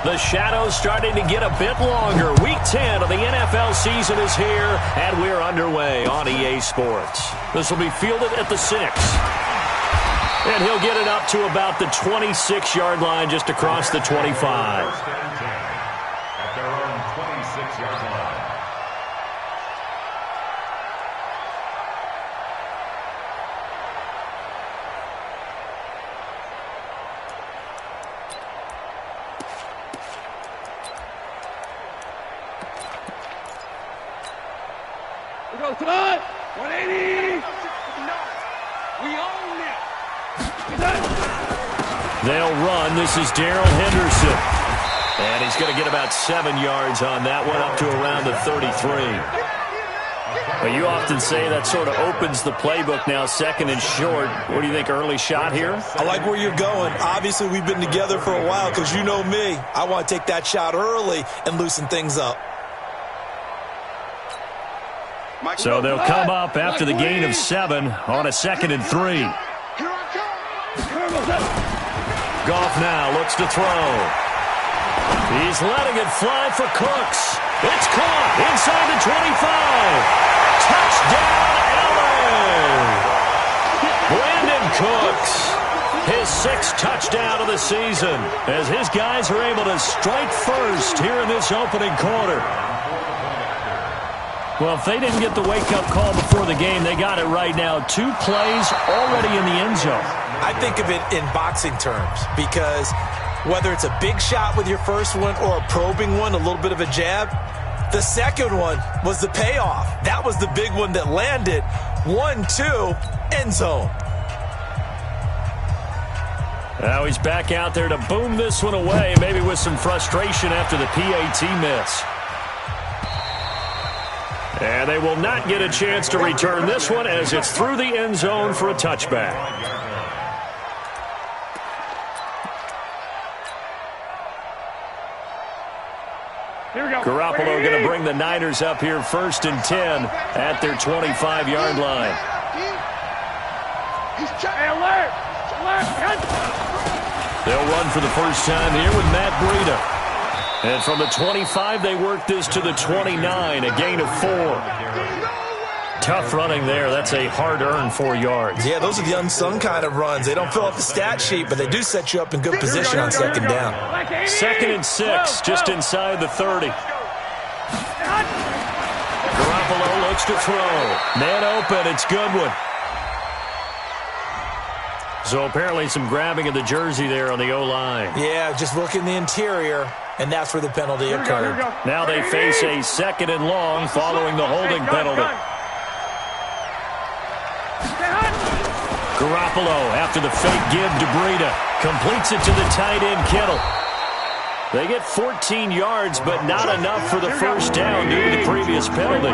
The shadow's starting to get a bit longer. Week 10 of the NFL season is here, and we're underway on EA Sports. This will be fielded at the 6. And he'll get it up to about the 26-yard line, just across the 25. At their own 26-yard line. We go tonight. 180. We own it. They'll run. This is Darrell Henderson. And he's going to get about 7 yards on that one, up to around the 33. But you often say that sort of opens the playbook now, 2nd and short. What do you think, early shot here? I like where you're going. Obviously, we've been together for a while because you know me. I want to take that shot early and loosen things up. So they'll come up after the gain of 7 on a 2nd and 3. Goff now looks to throw. He's letting it fly for Cooks. It's caught inside the 25. Touchdown, LA! Brandon Cooks, his 6th touchdown of the season, as his guys are able to strike first here in this opening quarter. Well, if they didn't get the wake-up call before the game, they got it right now. 2 plays already in the end zone. I think of it in boxing terms because whether it's a big shot with your first one or a probing one, a little bit of a jab, the second one was the payoff. That was the big one that landed. 1-2, end zone. Now he's back out there to boom this one away, maybe with some frustration after the PAT miss. And they will not get a chance to return this one as it's through the end zone for a touchback. Garoppolo going to bring the Niners up here 1st and 10 at their 25-yard line. They'll run for the first time here with Matt Breida. And from the 25, they work this to the 29, a gain of 4. Tough running there. That's a hard-earned 4 yards. Yeah, those are the unsung kind of runs. They don't fill out the stat sheet, but they do set you up in good position on 2nd down. 2nd and 6, just inside the 30. Garoppolo looks to throw. Man open, it's Goodwin. So apparently some grabbing of the jersey there on the O-line. Yeah, just look in the interior, and that's where the penalty occurred. Now they face a 2nd and long following the holding penalty. Garoppolo, after the fake give to Breida, completes it to the tight end Kittle. They get 14 yards, but not enough for the first down due to the previous penalty.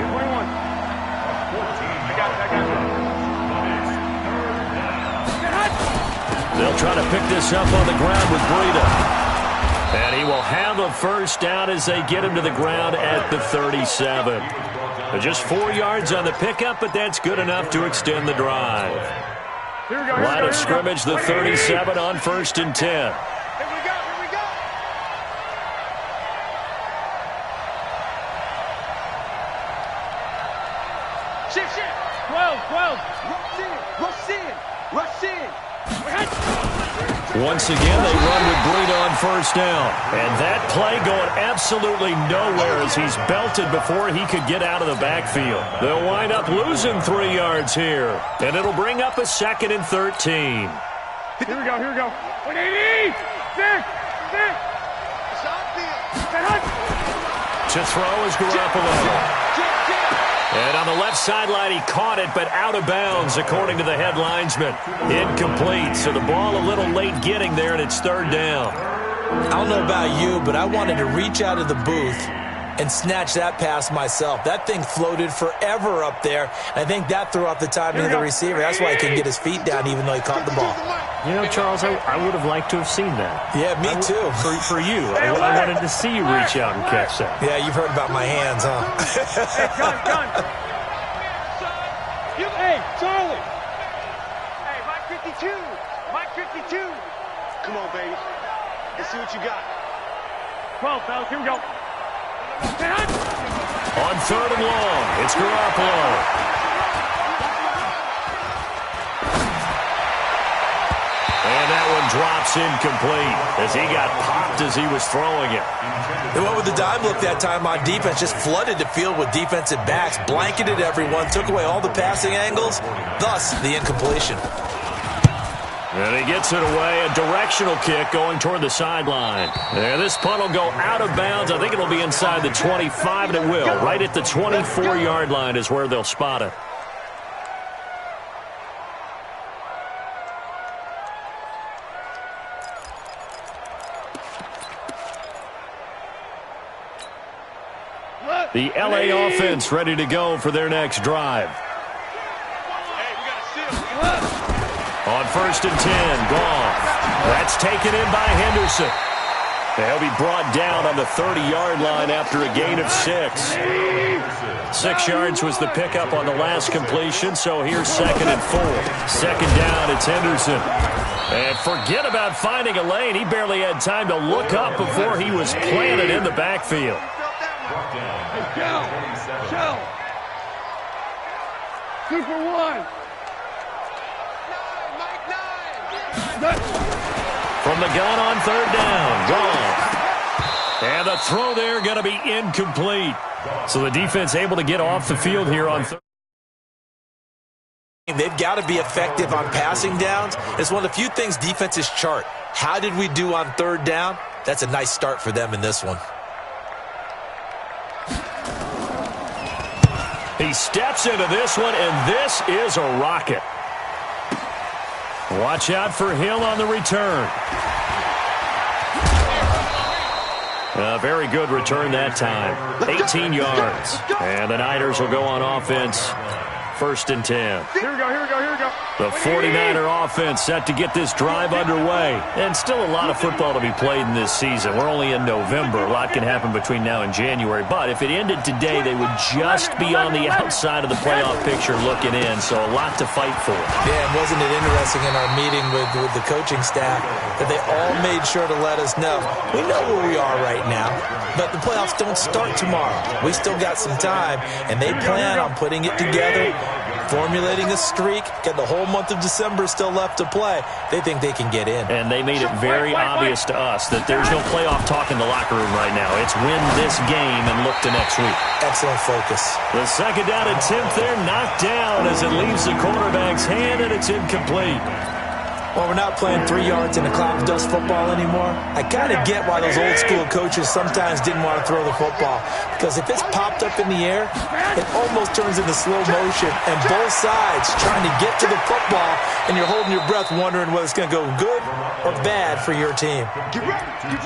They'll try to pick this up on the ground with Breida. And he will have a first down as they get him to the ground at the 37. Just 4 yards on the pickup, but that's good enough to extend the drive. Line of scrimmage, the 37 on 1st and 10. Here we go. 12. Rush in. Once again, they run with Breida on first down. And that play going absolutely nowhere as he's belted before he could get out of the backfield. They'll wind up losing 3 yards here. And it'll bring up a 2nd and 13. Here we go. 180. Vic. To throw is Garoppolo. And on the left sideline, he caught it, but out of bounds, according to the head linesman. Incomplete, so the ball a little late getting there, and it's 3rd down. I don't know about you, but I wanted to reach out of the booth and snatch that pass myself. That thing floated forever up there. I think that threw off the timing of the receiver. That's why he couldn't get his feet down, even though he caught the ball. You know, Charles, I would have liked to have seen that. Yeah, me too. For you. I wanted to see you reach out and catch that. Yeah, you've heard about my hands, huh? Hey, gun. Hey, Charlie. Hey, Mike 52. Come on, baby. Let's see what you got. 12, fellas. Here we go. On 3rd and long, it's Garoppolo. And that one drops incomplete as he got popped as he was throwing it. They went with the dime look that time on defense, just flooded the field with defensive backs, blanketed everyone, took away all the passing angles, thus the incompletion. And he gets it away, a directional kick going toward the sideline. And this punt will go out of bounds. I think it'll be inside the 25, and it will. Right at the 24-yard line is where they'll spot it. The LA offense ready to go for their next drive. On 1st and 10, Goff. That's taken in by Henderson. They'll be brought down on the 30-yard line after a gain of 6. 6 yards was the pickup on the last completion, so here's 2nd and 4. 2nd down, it's Henderson. And forget about finding a lane. He barely had time to look up before he was planted in the backfield. Shell. 2 for 1. From the gun on 3rd down, Goff. And the throw there going to be incomplete. So the defense able to get off the field here on 3rd. They've got to be effective on passing downs. It's one of the few things defenses chart. How did we do on 3rd down? That's a nice start for them in this one. He steps into this one, and this is a rocket. Watch out for Hill on the return. A very good return that time. 18 yards. And the Niners will go on offense. 1st and 10. Here we go. The 49er offense set to get this drive underway. And still a lot of football to be played in this season. We're only in November. A lot can happen between now and January. But if it ended today, they would just be on the outside of the playoff picture looking in. So a lot to fight for. Yeah, and wasn't it interesting in our meeting with the coaching staff that they all made sure to let us know, we know where we are right now, but the playoffs don't start tomorrow. We still got some time, and they plan on putting it together, formulating a streak, got the whole month of December still left to play. They think they can get in. And they made it very obvious to us that there's no playoff talk in the locker room right now. It's win this game and look to next week. Excellent focus. The 2nd down attempt there knocked down as it leaves the quarterback's hand, and it's incomplete. Well, we're not playing 3 yards in a cloud of dust football anymore. I kind of get why those old school coaches sometimes didn't want to throw the football. Because if it's popped up in the air, it almost turns into slow motion. And both sides trying to get to the football, and you're holding your breath wondering whether it's going to go good or bad for your team.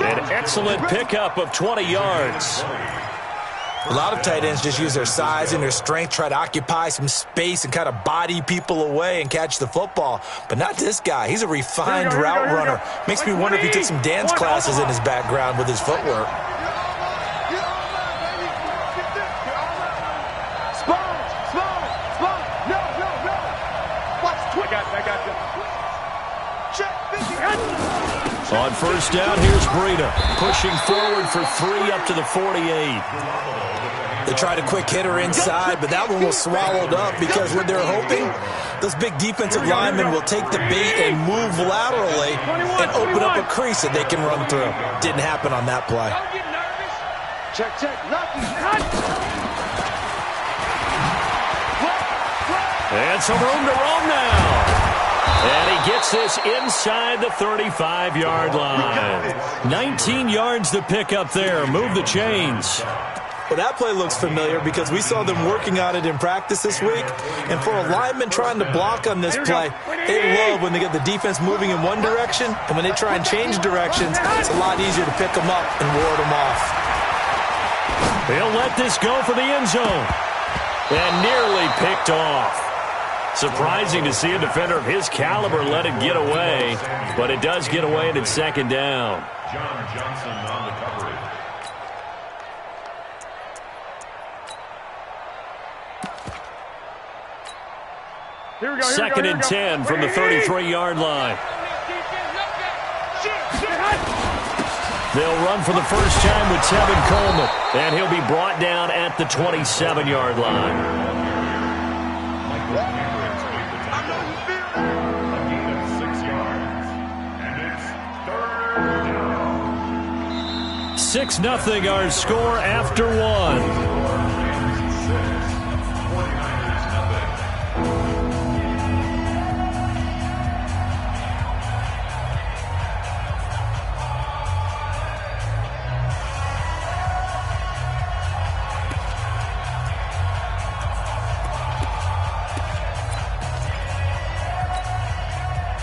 An excellent pickup of 20 yards. A lot of tight ends just use their size and their strength, try to occupy some space and kind of body people away and catch the football. But not this guy. He's a refined route runner. Makes me wonder if he took some dance classes in his background with his footwork. On 1st down, here's Breida pushing forward for 3 up to the 48. They tried a quick hitter inside, but that one was swallowed up because what they're hoping, those big defensive linemen will take the bait and move laterally and open up a crease that they can run through. Didn't happen on that play. Check. And some room to roam now. And he gets this inside the 35-yard line. 19 yards to pick up there. Move the chains. Well, that play looks familiar because we saw them working on it in practice this week. And for a lineman trying to block on this play, they love when they get the defense moving in one direction. And when they try and change directions, it's a lot easier to pick them up and ward them off. He'll let this go for the end zone. And nearly picked off. Surprising to see a defender of his caliber let it get away. But it does get away and it's 2nd down. John Johnson on the coverage. Here we go. 2nd and 10 from the 33-yard line. They'll run for the first time with Tevin Coleman, and he'll be brought down at the 27-yard line. 6-0 our score after one.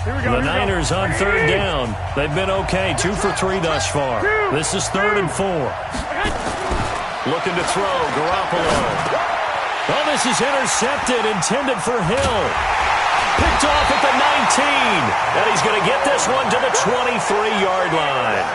The Niners on third down. They've been okay, 2 for 3 thus far. This is 3rd and 4. Looking to throw, Garoppolo. Oh, this is intercepted, intended for Hill. Picked off at the 19. And he's going to get this one to the 23-yard line.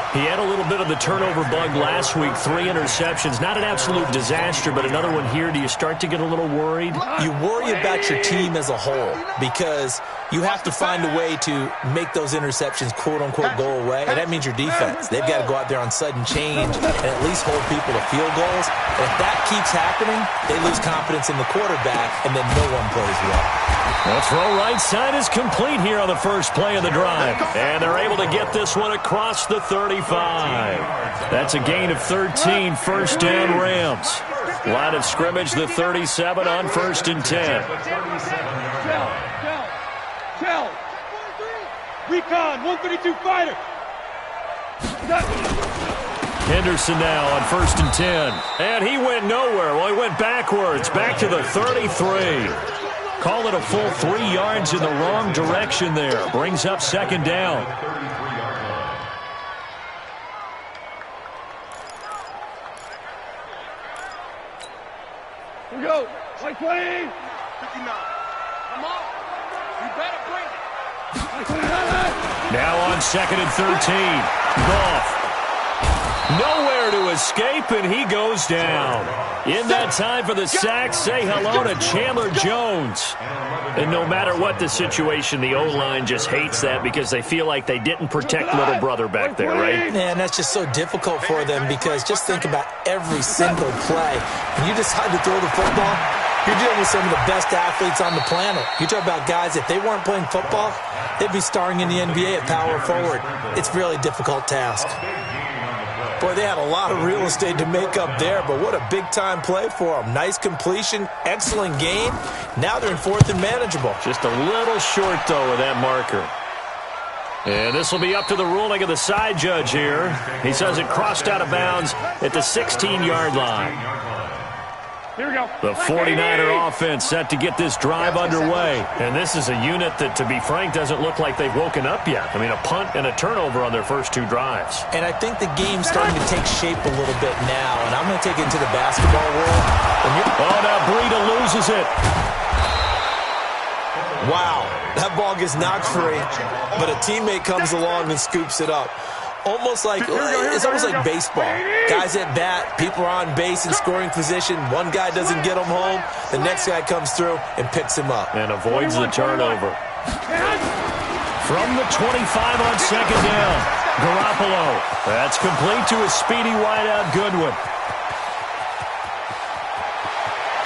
He had a little bit of the turnover bug last week, 3 interceptions. Not an absolute disaster, but another one here. Do you start to get a little worried? You worry about your team as a whole because you have to find a way to make those interceptions, quote-unquote, go away. And that means your defense. They've got to go out there on sudden change and at least hold people to field goals. And if that keeps happening, they lose confidence in the quarterback, and then no one plays well. The throw right side is complete here on the first play of the drive. And they're able to get this one across the 35. That's a gain of 13, first down Rams. Line of scrimmage, the 37 on 1st and 10. Tell. Recon, 132 fighter. Henderson now on 1st and 10. And he went nowhere. Well, he went backwards, back to the 33. Call it a full 3 yards in the wrong direction there. Brings up 2nd down. Here we go. Play. 59. Come on. You better bring it. Now on 2nd and 13. Goff. Nowhere to escape, and he goes down. In that time for the sack, say hello to Chandler Jones. And no matter what the situation, the O-line just hates that because they feel like they didn't protect little brother back there, right? Man, that's just so difficult for them because just think about every single play. When you decide to throw the football, you're dealing with some of the best athletes on the planet. You talk about guys, if they weren't playing football, they'd be starring in the NBA at power forward. It's a really difficult task. Boy, they had a lot of real estate to make up there, but what a big-time play for them. Nice completion, excellent game. Now they're in 4th and manageable. Just a little short, though, with that marker. And this will be up to the ruling of the side judge here. He says it crossed out of bounds at the 16-yard line. Here we go. The 49er offense set to get this drive underway. And this is a unit that, to be frank, doesn't look like they've woken up yet. I mean, a punt and a turnover on their first 2 drives. And I think the game's starting to take shape a little bit now. And I'm going to take it into the basketball world. Now Breida loses it. Wow. That ball gets knocked free, but a teammate comes along and scoops it up. It's almost like baseball. Guys at bat, people are on base in scoring position. One guy doesn't get him home. The next guy comes through and picks him up. And avoids the turnover. From the 25 on 2nd down, Garoppolo. That's complete to a speedy wideout Goodwin.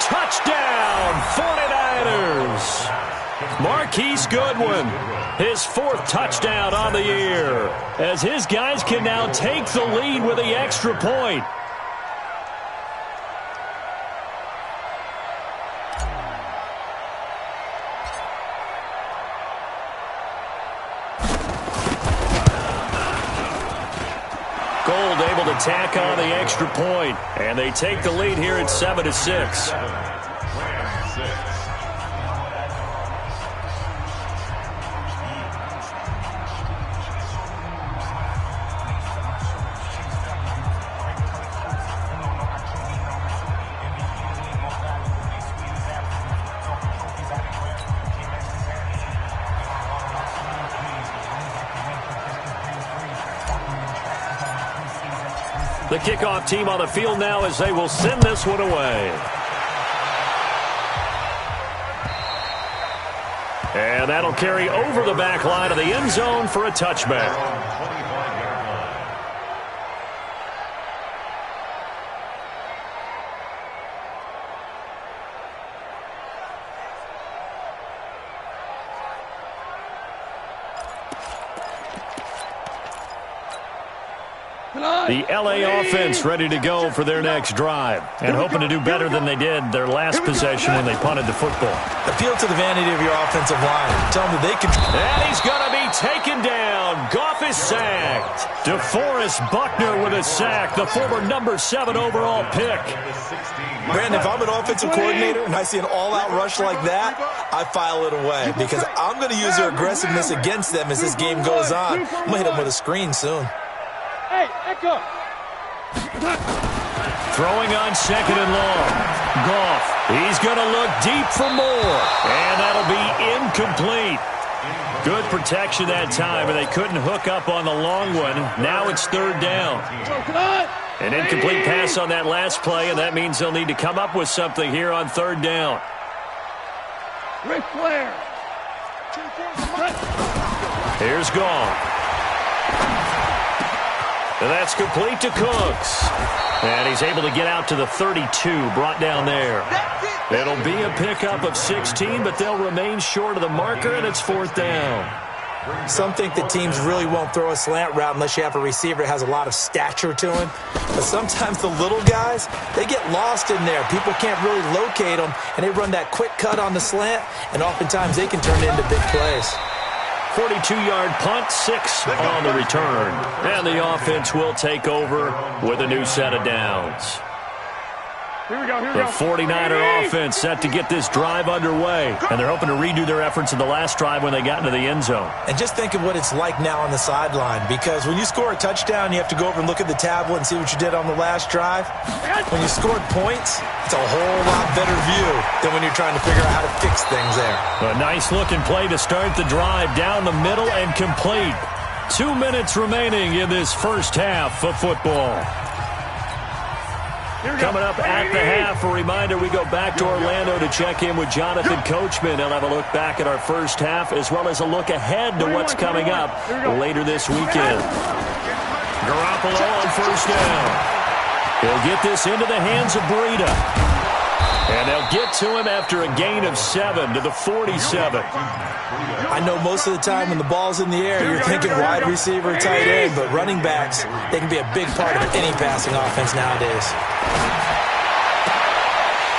Touchdown, 49ers. Marquise Goodwin, his 4th touchdown on the year, as his guys can now take the lead with the extra point. Gold able to tack on the extra point, and they take the lead here at 7-6. The kickoff team on the field now as they will send this one away. And that'll carry over the back line of the end zone for a touchback. The LA offense ready to go for their next drive and hoping to do better than they did their last possession when they punted the football. Appeal to the vanity of your offensive line. Tell them that they can. And he's going to be taken down. Goff is sacked. DeForest Buckner with a sack, the former number 7 overall pick. Brandon, if I'm an offensive coordinator and I see an all-out rush like that, I file it away because I'm going to use their aggressiveness against them as this game goes on. I'm going to hit them with a screen soon. Hey, echo. Throwing on 2nd and long. Goff, he's going to look deep for more. And that'll be incomplete. Good protection that time, and they couldn't hook up on the long one. Now it's 3rd down. An incomplete pass on that last play, and that means they'll need to come up with something here on 3rd down. Ric Flair. Here's Goff. And that's complete to Cooks. And he's able to get out to the 32, brought down there. It'll be a pickup of 16, but they'll remain short of the marker, and it's 4th down. Some think that teams really won't throw a slant route unless you have a receiver that has a lot of stature to him. But sometimes the little guys, they get lost in there. People can't really locate them, and they run that quick cut on the slant, and oftentimes they can turn it into big plays. 42-yard punt, 6 on the return. And the offense will take over with a new set of downs. Here we go. The 49er offense set to get this drive underway. And they're hoping to redo their efforts in the last drive when they got into the end zone. And just think of what it's like now on the sideline. Because when you score a touchdown, you have to go over and look at the tablet and see what you did on the last drive. When you scored points, it's a whole lot better view than when you're trying to figure out how to fix things there. A nice-looking play to start the drive down the middle and complete. 2 minutes remaining in this first half of football. Coming up at the half, a reminder, we go back to Orlando to check in with Jonathan Coachman. He'll have a look back at our first half as well as a look ahead to what's coming up later this weekend. Garoppolo on 1st down. He'll get this into the hands of Breida. And they'll get to him after a gain of 7 to the 47. I know most of the time when the ball's in the air, you're thinking wide receiver, tight end, but running backs, they can be a big part of any passing offense nowadays.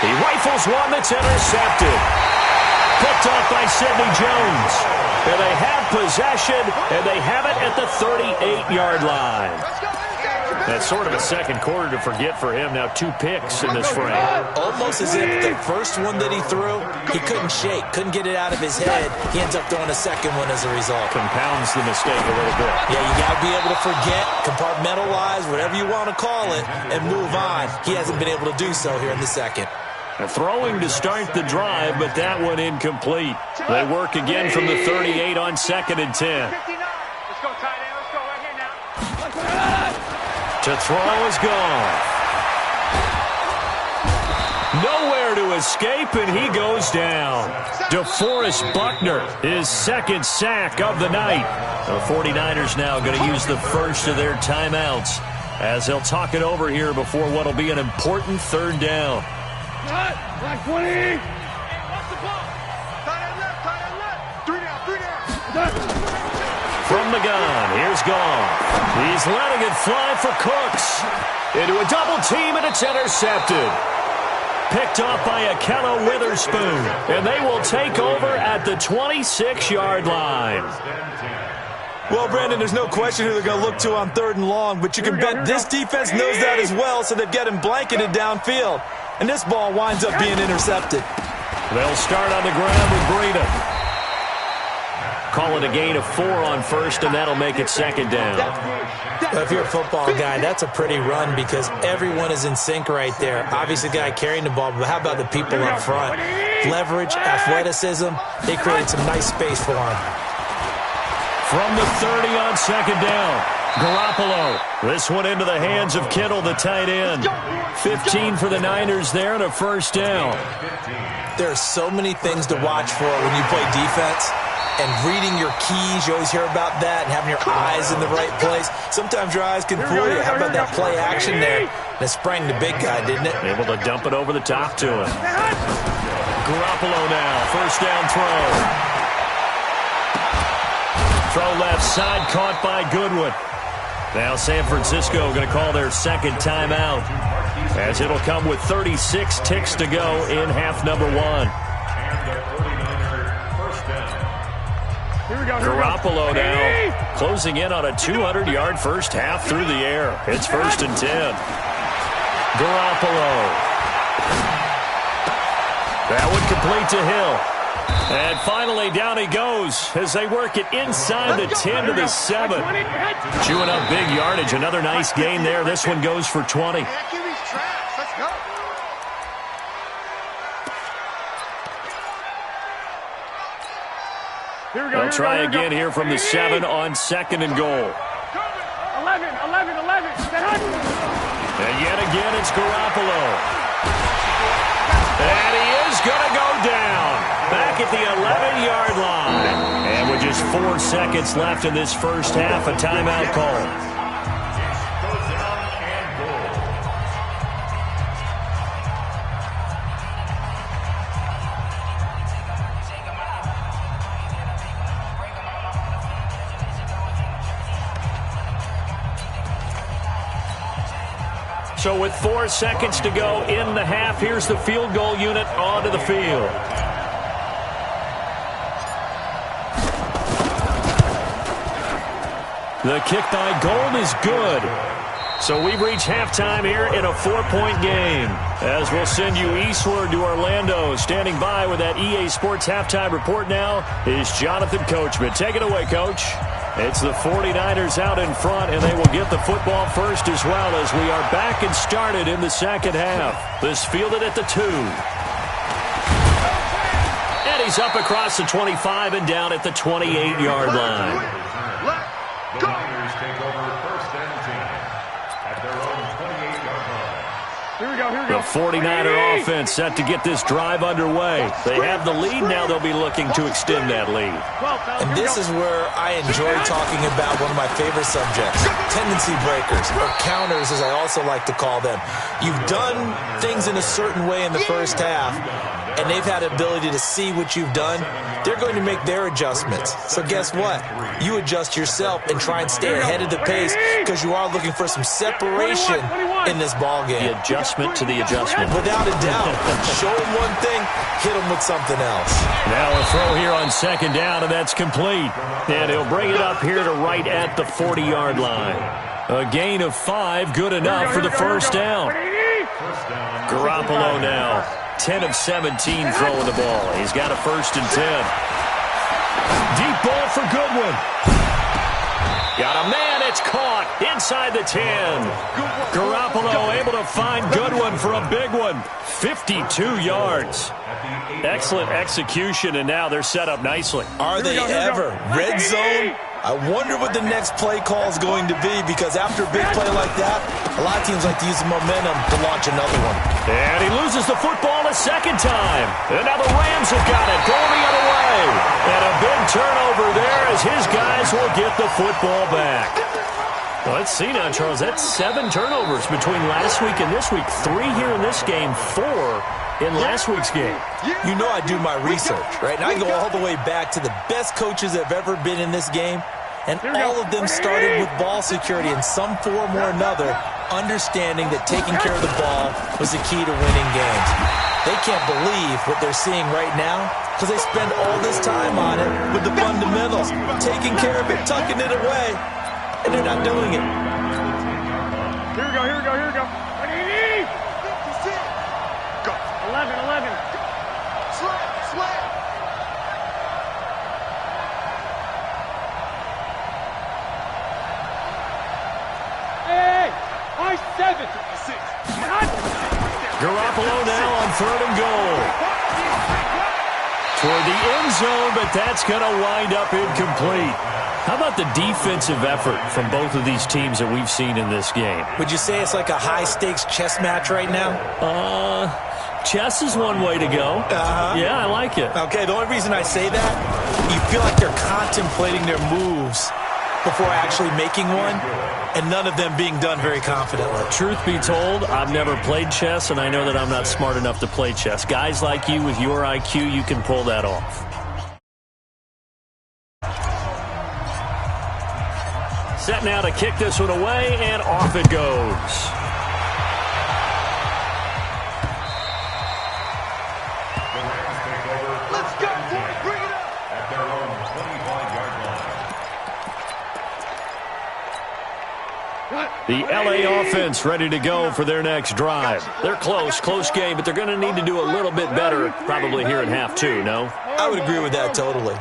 He rifles one that's intercepted. Picked off by Sidney Jones. And they have possession, and they have it at the 38-yard line. That's sort of a second quarter to forget for him. Now 2 picks in this frame. Almost as if the first one that he threw, he couldn't shake, couldn't get it out of his head. He ends up throwing a second one as a result. Compounds the mistake a little bit. Yeah, you got to be able to forget, compartmentalize, whatever you want to call it, and move on. He hasn't been able to do so here in the second. Throwing to start the drive, but that one incomplete. They work again from the 38 on 2nd and 10. Let's go, tight end. Let's go right here now. To throw is gone. Nowhere to escape, and he goes down. DeForest Buckner, his 2nd sack of the night. The 49ers now going to use the first of their timeouts as they'll talk it over here before what will be an important 3rd down. Black 20. Hey, watch the ball. Tight end left. 3 down. From the gun, here's Goff. He's letting it fly for Cooks. Into a double team, and it's intercepted. Picked off by Akello Witherspoon. And they will take over at the 26-yard line. Well, Brandon, there's no question who they're going to look to on 3rd and long, but you can bet this defense knows that as well, so they've got him blanketed downfield. And this ball winds up being intercepted. They'll start on the ground with Breida. Call it a gain of 4 on 1st, and that'll make it 2nd down. Well, if you're a football guy, that's a pretty run because everyone is in sync right there. Obviously, the guy carrying the ball, but how about the people up front? Leverage, athleticism, they created some nice space for him. From the 30 on 2nd down, Garoppolo. This one into the hands of Kittle, the tight end. 15 for the Niners there and a 1st down. There are so many things to watch for when you play defense. And reading your keys, you always hear about that, and having your eyes in the right place. Sometimes your eyes can fool you. How about that play action there? And it sprang the big guy, didn't it? Able to dump it over the top to him. Garoppolo now, 1st down throw. Throw left side, caught by Goodwin. Now San Francisco going to call their second timeout, as it'll come with 36 ticks to go in half number one. Garoppolo now closing in on a 200-yard first half through the air. It's 1st and 10. Garoppolo. That would complete to Hill. And finally, down he goes as they work it inside the 10 to the 7. Chewing up big yardage. Another nice gain there. This one goes for 20. They'll try again here from the 7 on 2nd and goal. 11. And yet again, it's Garoppolo. And he is going to go down. Back at the 11-yard line. And with just 4 seconds left in this first half, a timeout call. So with 4 seconds to go in the half, here's the field goal unit onto the field. The kick by Gold is good. So we've reached halftime here in a 4-point game. As we'll send you eastward to Orlando. Standing by with that EA Sports halftime report now is Jonathan Coachman. Take it away, Coach. It's the 49ers out in front, and they will get the football first as well as we are back and started in the second half. This fielded at the 2. And he's up across the 25 and down at the 28-yard line. The Niners take over 1st and 10 at their own 28-yard line. Here we go. The 49er offense set to get this drive underway. They have the lead. Now they'll be looking to extend that lead. And this is where I enjoy talking about one of my favorite subjects, tendency breakers, or counters as I also like to call them. You've done things in a certain way in the first half, and they've had the ability to see what you've done. They're going to make their adjustments. So guess what? You adjust yourself and try and stay ahead of the pace because you are looking for some separation in this ball game. The adjustment to the adjustment. Without a doubt. Show them one thing, hit them with something else. Now a throw here on 2nd down, and that's complete. And he'll bring it up here to right at the 40-yard line. A gain of 5, good enough for the first down. Garoppolo now, 10 of 17 throwing the ball. He's got a 1st and 10. Deep ball for Goodwin. Got a man, it's caught inside the 10. Garoppolo able to find Goodwin for a big one. 52 yards. Excellent execution, and now they're set up nicely. Are they ever? Red zone? I wonder what the next play call is going to be, because after a big play like that, a lot of teams like to use the momentum to launch another one. And he loses the football a second time. And now the Rams have got it, going the other way. And a big turnover there as his guys will get the football back. Well, let's see now, Charles. That's 7 turnovers between last week and this week. 3 here in this game, 4 in last week's game. You know I do my research, right? And I go all the way back to the best coaches that have ever been in this game. And all of them started with ball security in some form or another, understanding that taking care of the ball was the key to winning games. They can't believe what they're seeing right now because they spend all this time on it with the fundamentals, taking care of it, tucking it away, and they're not doing it. Here we go. 11. Slam. Hey, I 7. Garoppolo now on 3rd and goal. Toward the end zone, but that's going to wind up incomplete. How about the defensive effort from both of these teams that we've seen in this game? Would you say it's like a high-stakes chess match right now? Chess is one way to go. Yeah, I like it. Okay, the only reason I say that, you feel like they're contemplating their moves before actually making one, and none of them being done very confidently. Truth be told, I've never played chess, and I know that I'm not smart enough to play chess. Guys like you with your IQ, you can pull that off. Set now to kick this one away, and off it goes. Let's go, boys. Bring it up. At their own 25-yard line. The LA offense ready to go for their next drive. They're close game, but they're going to need to do a little bit better probably here in half two, no? I would agree with that totally.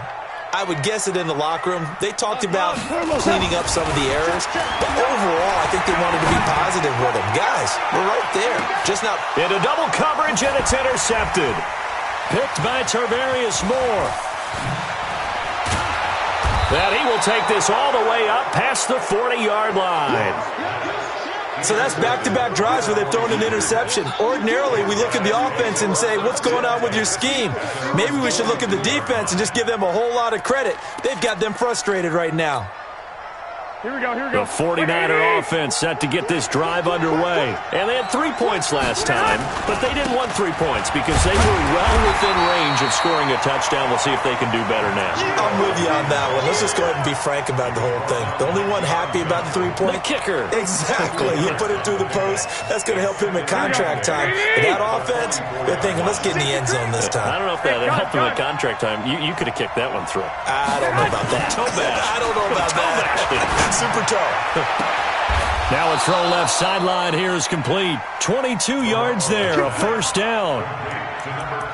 I would guess it in the locker room. They talked about cleaning up some of the errors, but overall, I think they wanted to be positive with them. Guys, we're right there. Just not... Into double coverage, and it's intercepted. Picked by Tarvarius Moore. And he will take this all the way up past the 40-yard line. So that's back-to-back drives where they've thrown an interception. Ordinarily, we look at the offense and say, what's going on with your scheme? Maybe we should look at the defense and just give them a whole lot of credit. They've got them frustrated right now. Here we go. The 49er offense set to get this drive underway. And they had 3 points last time, but they didn't want 3 points because they were well within range of scoring a touchdown. We'll see if they can do better now. I'm with you on that one. Let's just go ahead and be frank about the whole thing. The only one happy about the 3-point? The kicker. Exactly. You put it through the post. That's going to help him at contract time. But that offense, they're thinking, let's get in the end zone this time. I don't know if that helped him at contract time. You could have kicked that one through. I don't know about that. Toe bash. I don't know about that. Super toe. Now a throw left sideline here is complete. 22 yards there, a first down.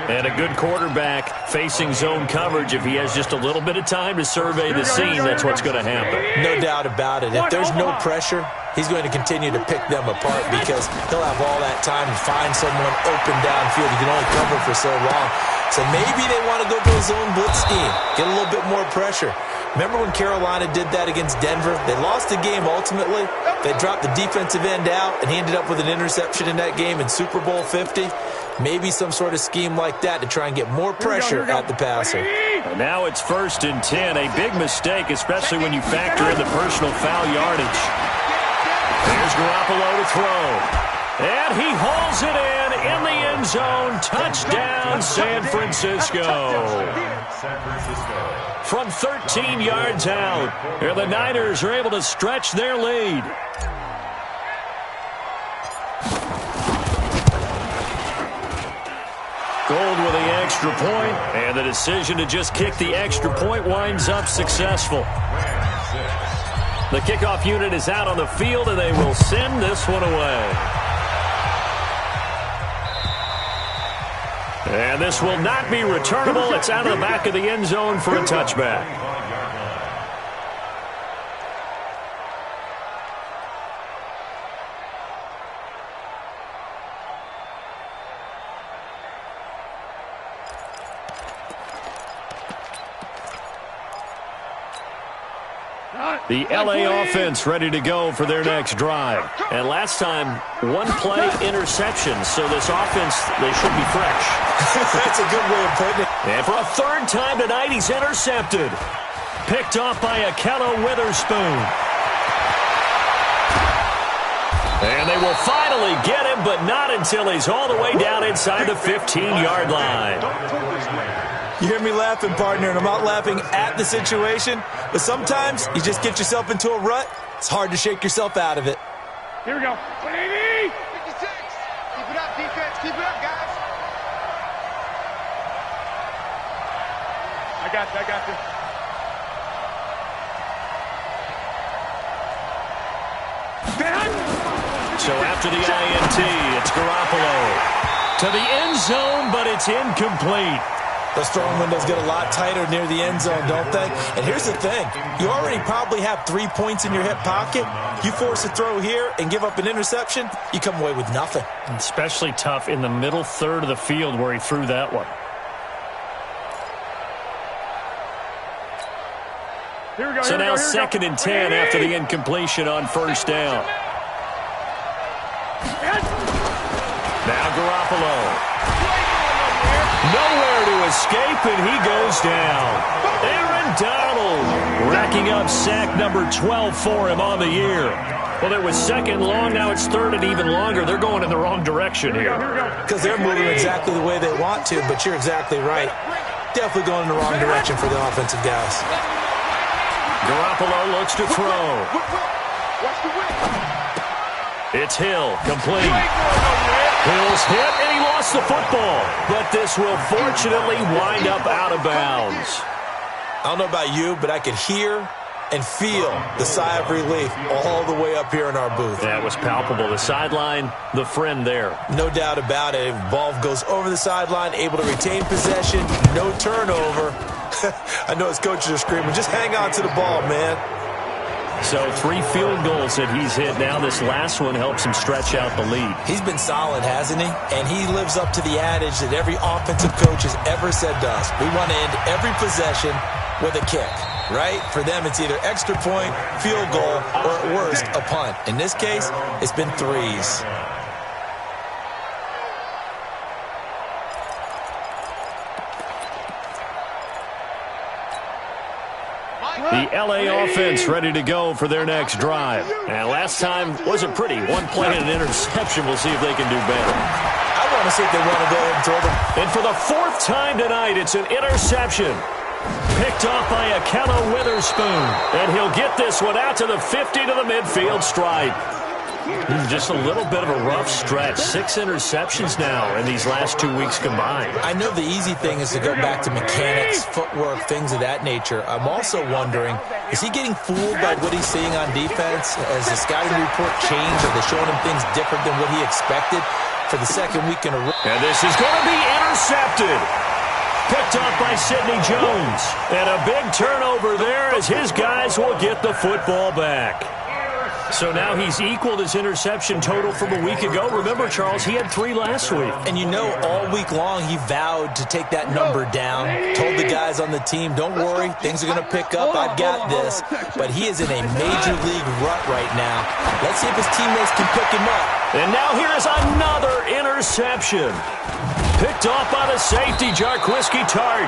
And a good quarterback facing zone coverage. If he has just a little bit of time to survey the scene, that's what's going to happen. No doubt about it. If there's no pressure, he's going to continue to pick them apart because he'll have all that time to find someone open downfield. You can only cover for so long. So maybe they want to go to a zone blitz scheme, get a little bit more pressure. Remember when Carolina did that against Denver? They lost the game ultimately. They dropped the defensive end out, and he ended up with an interception in that game in Super Bowl 50. Maybe some sort of scheme like that to try and get more pressure at the passer. And now it's 1st and 10. A big mistake, especially when you factor in the personal foul yardage. There's Garoppolo to throw. And he hauls it in the end zone. Touchdown, San Francisco. From 13 yards out, here the Niners are able to stretch their lead. Gold with the extra point, and the decision to just kick the extra point winds up successful. The kickoff unit is out on the field, and they will send this one away. And this will not be returnable. It's out of the back of the end zone for a touchback. The LA offense ready to go for their next drive. And last time, one-play interception. So this offense, they should be fresh. That's a good way of putting it. And for a third time tonight, he's intercepted. Picked off by Akello Witherspoon. And they will finally get him, but not until he's all the way down inside the 15-yard line. You hear me laughing, partner, and I'm not laughing at the situation, but sometimes you just get yourself into a rut. It's hard to shake yourself out of it. Here we go. 180. 56. Keep it up, defense. Keep it up, guys. I got you. So after the INT, it's Garoppolo. To the end zone, but it's incomplete. Those throwing windows get a lot tighter near the end zone, don't they? And here's the thing. You already probably have 3 points in your hip pocket. You force a throw here and give up an interception, you come away with nothing. Especially tough in the middle third of the field where he threw that one. So now 2nd and 10 after the incompletion on first down. Now Garoppolo. Nowhere to escape, and he goes down. Aaron Donald racking up sack number 12 for him on the year. Well, it was 2nd long, now it's 3rd and even longer. They're going in the wrong direction here. Because they're moving exactly the way they want to, but you're exactly right. Definitely going in the wrong direction for the offensive guys. Garoppolo looks to throw. Watch the whip. It's Hill, complete. Hill's hit, and he lost the football. But this will fortunately wind up out of bounds. I don't know about you, but I could hear and feel the sigh of relief all the way up here in our booth. That was palpable. The sideline, the friend there. No doubt about it. Ball goes over the sideline, able to retain possession, no turnover. I know his coaches are screaming, just hang on to the ball, man. So 3 field goals that he's hit now. This last one helps him stretch out the lead. He's been solid, hasn't he? And he lives up to the adage that every offensive coach has ever said to us. We want to end every possession with a kick, right? For them, it's either extra point, field goal, or at worst, a punt. In this case, it's been 3s. The L.A. offense ready to go for their next drive. And last time wasn't pretty. 1 play and an interception. We'll see if they can do better. I want to see if they want to go ahead and throw them. And for the 4th time tonight, it's an interception. Picked off by Akello Witherspoon. And he'll get this one out to the 50 to the midfield stripe. Just a little bit of a rough stretch. 6 interceptions now in these last 2 weeks combined. I know the easy thing is to go back to mechanics, footwork, things of that nature. I'm also wondering, is he getting fooled by what he's seeing on defense? Has the scouting report changed? Are they showing him things different than what he expected for the 2nd week in a row? And this is going to be intercepted. Picked up by Sidney Jones. And a big turnover there as his guys will get the football back. So now he's equaled his interception total from a week ago. Remember, Charles, he had 3 last week. And you know, all week long he vowed to take that number down. Told the guys on the team, don't worry, things are going to pick up. I've got this. But he is in a major league rut right now. Let's see if his teammates can pick him up. And now here is another interception. Picked off by the safety, Jarquiski Tart.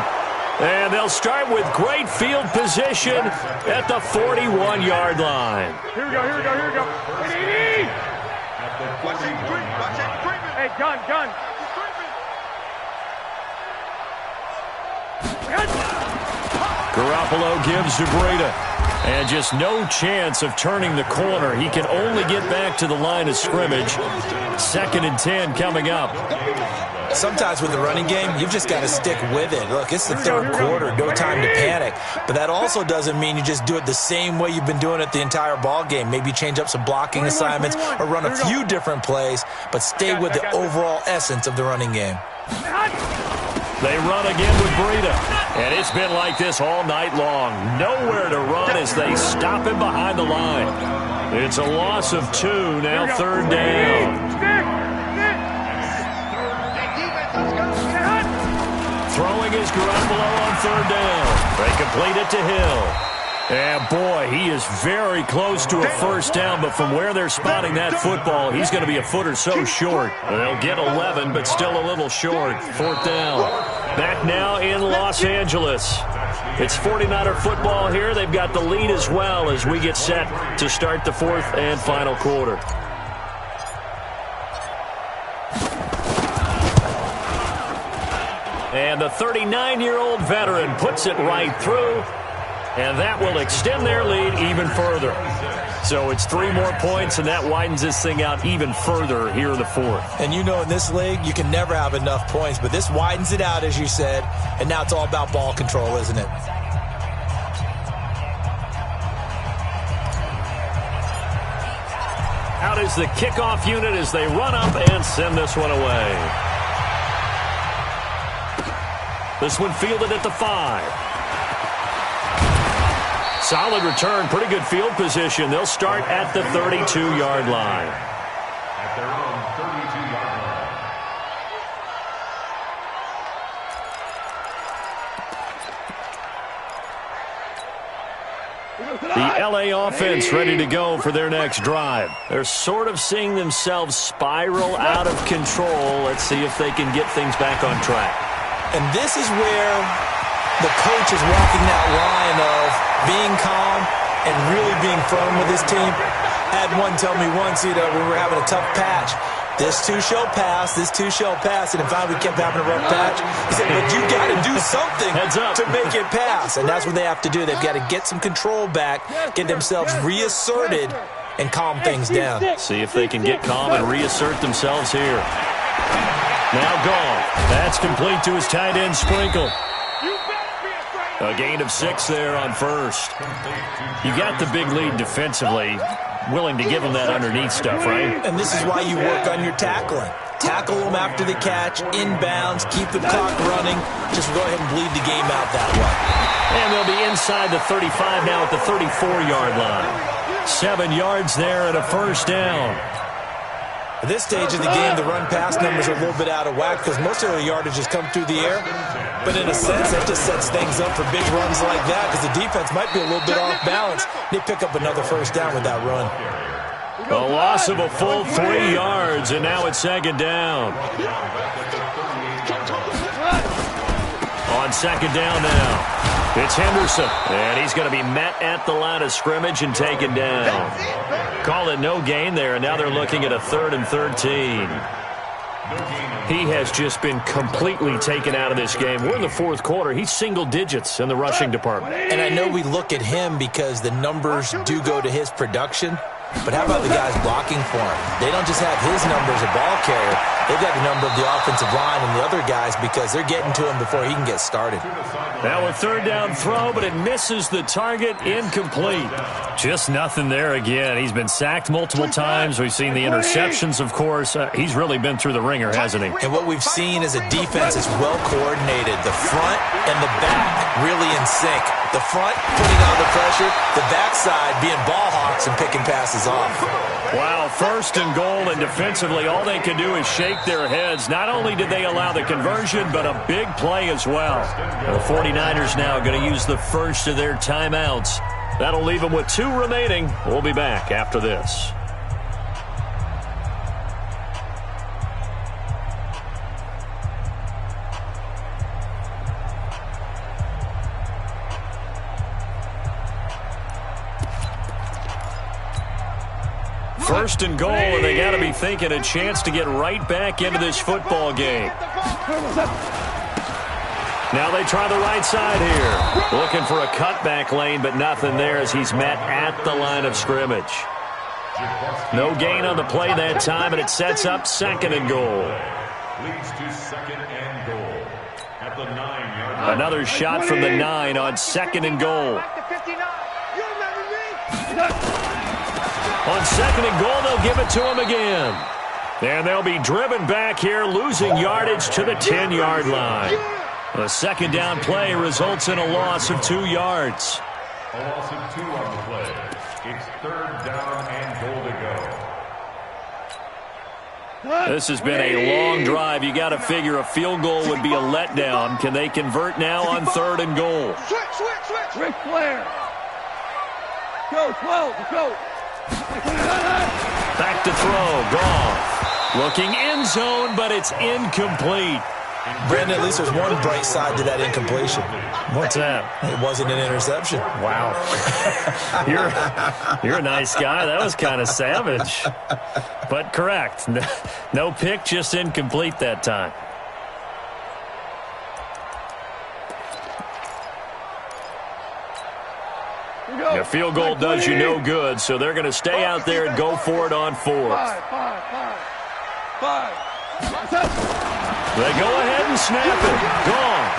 And they'll start with great field position at the 41-yard line. Here we go, here we go, here we go. Watch it, hey, gun. Garoppolo gives to Breida. And just no chance of turning the corner. He can only get back to the line of scrimmage. 2nd and 10 coming up. Sometimes with the running game, you've just got to stick with it. Look, it's the 3rd quarter, no time to panic. But that also doesn't mean you just do it the same way you've been doing it the entire ball game. Maybe change up some blocking assignments or run a few different plays, but stay with the overall essence of the running game. They run again with Breida. And it's been like this all night long. Nowhere to run as they stop him behind the line. It's a loss of 2, now 3rd down. Throwing is Garoppolo on 3rd down. They complete it to Hill. And, boy, he is very close to a 1st down, but from where they're spotting that football, he's going to be a foot or so short. They'll get 11, but still a little short. 4th down. Back now in Los Angeles. It's 49er football here. They've got the lead as well as we get set to start the 4th and final quarter. And the 39-year-old veteran puts it right through, and that will extend their lead even further. So it's 3 more points, and that widens this thing out even further here in the 4th. And you know in this league, you can never have enough points, but this widens it out, as you said, and now it's all about ball control, isn't it? Out is the kickoff unit as they run up and send this one away. This one fielded at the 5. Solid return, pretty good field position. They'll start at the 32-yard line. At their own 32-yard line. The L.A. offense ready to go for their next drive. They're sort of seeing themselves spiral out of control. Let's see if they can get things back on track. And this is where the coach is walking that line of being calm and really being firm with his team. I had one tell me once, we were having a tough patch. This too shall pass. This too shall pass. And if we kept having a rough patch, he said, but you got to do something to make it pass. And that's what they have to do. They've got to get some control back, get themselves reasserted, and calm things down. See if they can get calm and reassert themselves here. Now gone. That's complete to his tight end, Sprinkle. A gain of 6 there on first. You got the big lead defensively. Willing to give them that underneath stuff, right? And this is why you work on your tackling. Tackle them after the catch, inbounds, keep the clock running. Just go ahead and bleed the game out that way. And they'll be inside the 35 now at the 34-yard line. 7 yards there and a first down. At this stage of the game, the run-pass numbers are a little bit out of whack because most of their yardage has come through the air. But in a sense, that just sets things up for big runs like that because the defense might be a little bit off balance. They pick up another first down with that run. A loss of a full 3 yards, and now it's second down. On second down now. It's Henderson, and he's going to be met at the line of scrimmage and taken down. Call it no gain there, and now they're looking at a 3rd and 13. He has just been completely taken out of this game. We're in the 4th quarter. He's single digits in the rushing department. And I know we look at him because the numbers do go to his production, but how about the guys blocking for him? They don't just have his number as a ball carrier. They've got the number of the offensive line and the other guys because they're getting to him before he can get started. Now a 3rd down throw, but it misses the target, incomplete. Just nothing there again. He's been sacked multiple times. We've seen the interceptions, of course. He's really been through the ringer, hasn't he? And what we've seen is a defense that's well coordinated. The front and the back really in sync. The front putting on the pressure, the backside being ball hawks and picking passes off. Wow, 1st and goal, and defensively all they can do is shake their heads. Not only did they allow the conversion, but a big play as well. The 49ers now going to use the first of their timeouts. That'll leave them with 2 remaining. We'll be back after this. First and goal, and they got to be thinking a chance to get right back into this football game. Now they try the right side here. Looking for a cutback lane, but nothing there as he's met at the line of scrimmage. No gain on the play that time, and it sets up 2nd and goal. Leads to 2nd and goal at the 9-yard line. Another shot from the 9 on 2nd and goal. On 2nd and goal, they'll give it to him again. And they'll be driven back here, losing yardage to the 10-yard line. The 2nd down play results in a loss of 2 yards. A loss of 2 on the play. It's 3rd down and goal to go. This has been a long drive. You got to figure a field goal would be a letdown. Can they convert now on 3rd and goal? Switch. Ric Flair. Go, 12, go. Back to throw. Goff. Looking end zone, but it's incomplete. Brandon, at least there's one bright side to that incompletion. What's that? It wasn't an interception. Wow. You're a nice guy. That was kind of savage. But correct. No pick, just incomplete that time. The field goal does you no good, so they're going to stay out there and go for it on 4th. They go ahead and snap it. Gone.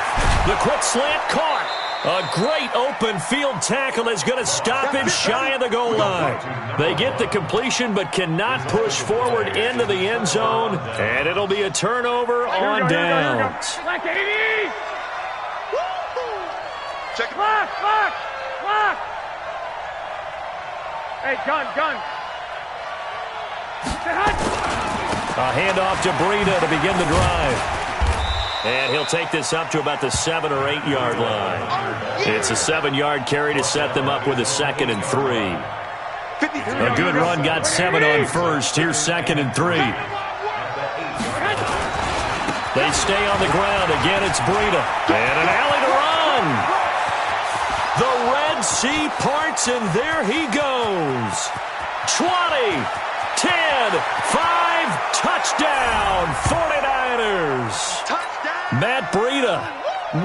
The quick slant caught. A great open field tackle is going to stop him shy of the goal line. They get the completion but cannot push forward into the end zone, and it'll be a turnover on downs. Check it. Block. Hey, gun. A handoff to Breida to begin the drive. And he'll take this up to about the 7 or 8 yard line. It's a 7-yard carry to set them up with a 2nd and 3. A good run got 7 on first. Here's 2nd and 3. They stay on the ground. Again, it's Breida. And an alley to run. The Red Sea parts, and there he goes. 20, 10, 5, touchdown. Matt Breida,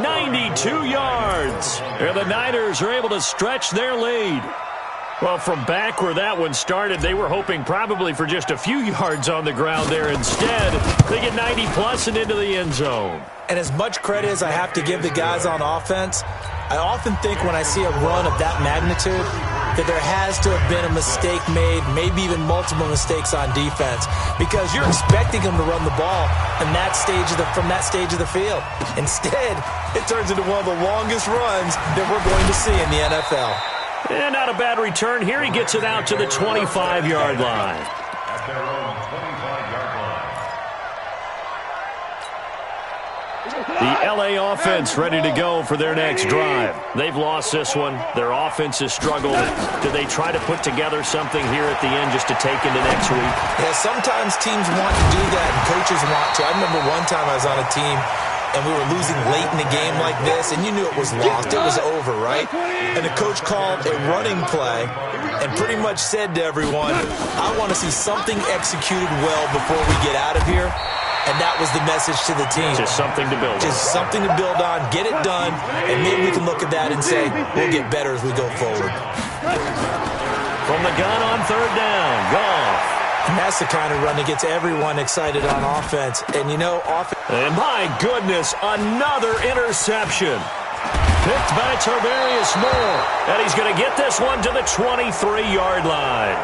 92 yards. And the Niners are able to stretch their lead. Well, from back where that one started, they were hoping probably for just a few yards on the ground there. Instead, they get 90-plus and into the end zone. And as much credit as I have to give the guys on offense, I often think when I see a run of that magnitude that there has to have been a mistake made, maybe even multiple mistakes on defense, because you're expecting them to run the ball in that stage from that stage of the field. Instead, it turns into one of the longest runs that we're going to see in the NFL. And not a bad return here. He gets it out to the 25-yard line. At their own 25-yard line. The L.A. offense ready to go for their next drive. They've lost this one. Their offense has struggled. Do they try to put together something here at the end just to take into next week? Yeah, sometimes teams want to do that and coaches want to. I remember one time I was on a team and we were losing late in the game like this, and you knew it was lost. It was over, right? And the coach called a running play and pretty much said to everyone, I want to see something executed well before we get out of here. And that was the message to the team. Just something to build on. Just something to build on, get it done, and maybe we can look at that and say, we'll get better as we go forward. From the gun on third down, Goff. And that's the kind of run that gets everyone excited on offense. And, you know, And my goodness, another interception. Picked by Tarvarius Moore. And he's going to get this one to the 23-yard line.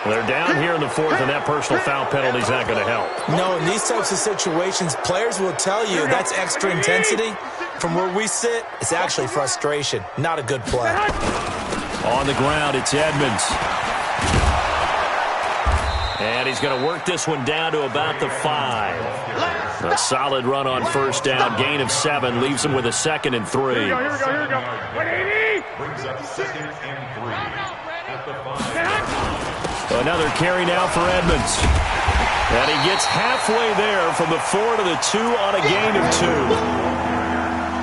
They're down here in the fourth, and that personal foul penalty is not going to help. No, in these types of situations, players will tell you that's extra intensity. From where we sit, it's actually frustration. Not a good play. On the ground, it's Edmonds. And he's going to work this one down to about the 5. A solid run on first down. Gain of 7 leaves him with a 2nd and 3. Here we go. 180. Brings up 2nd and 3 at the 5. Another carry now for Edmonds. And he gets halfway there from the 4 to the 2 on a gain of 2.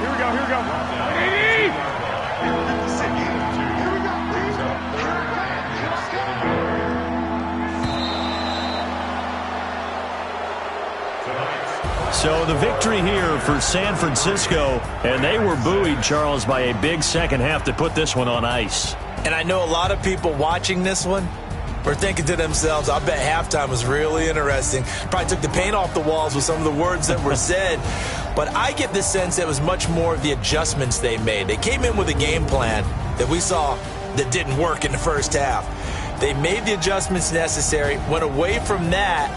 Here we go. 180. So the victory here for San Francisco, and they were buoyed, Charles, by a big second half to put this one on ice. And I know a lot of people watching this one were thinking to themselves, I bet halftime was really interesting. Probably took the paint off the walls with some of the words that were said. But I get the sense that it was much more of the adjustments they made. They came in with a game plan that we saw that didn't work in the first half. They made the adjustments necessary, went away from that,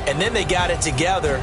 and then they got it together